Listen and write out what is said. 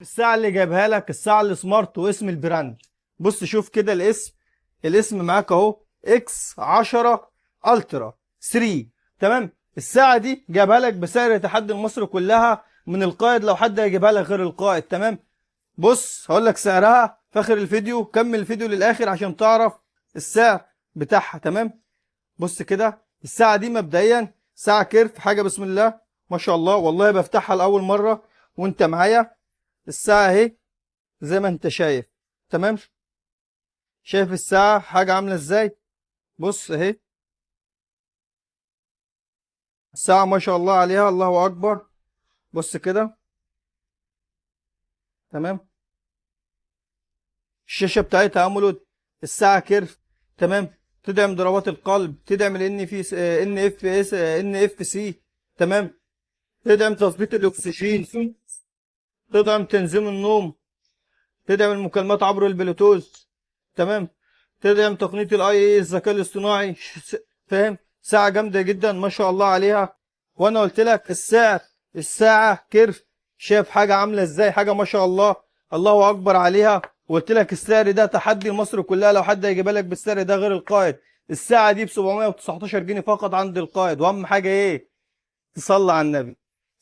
الساعة اللي جايبها لك الساعة السمارت واسم البراند. بص شوف كده الاسم معاك اهو، اكس 10 الترا 3. تمام. الساعة دي جايبها لك بسعر تحدي مصر كلها من القائد، لو حد هيجيبها لك غير القائد. تمام. بص هقول لك سعرها في اخر الفيديو، كمل الفيديو للاخر عشان تعرف السعر بتاعها. تمام. بص كده الساعة دي مبدئيا ساعة كيرف، حاجة بسم الله ما شاء الله، والله بفتحها لأول مرة وانت معايا. الساعة اهي زي ما انت شايف. تمام. شايف الساعة حاجة عاملة ازاي؟ بص اهي الساعة ما شاء الله عليها، الله أكبر. بص كده. تمام. الشاشة بتاعتها أمولود. الساعة كيرف. تمام. تدعم ضربات القلب، تدعم ال ان اف سي. تمام. تدعم تظبيط الأكسجين، تدعم تنظيم النوم، تدعم المكالمات عبر البلوتوث. تمام. تدعم تقنية الاي الذكاء الاصطناعي. فاهم. ساعة جامدة جدا ما شاء الله عليها. وانا قلت لك الساعة كيرف. شايف حاجة عاملة ازاي؟ حاجة ما شاء الله، الله اكبر عليها. وقلت لك السعر ده تحدي مصر كلها، لو حد هيجيبها لك بالسعر ده غير القائد. الساعة دي ب 719 جنيه فقط عند القائد. واهم حاجة ايه؟ تصلي على النبي.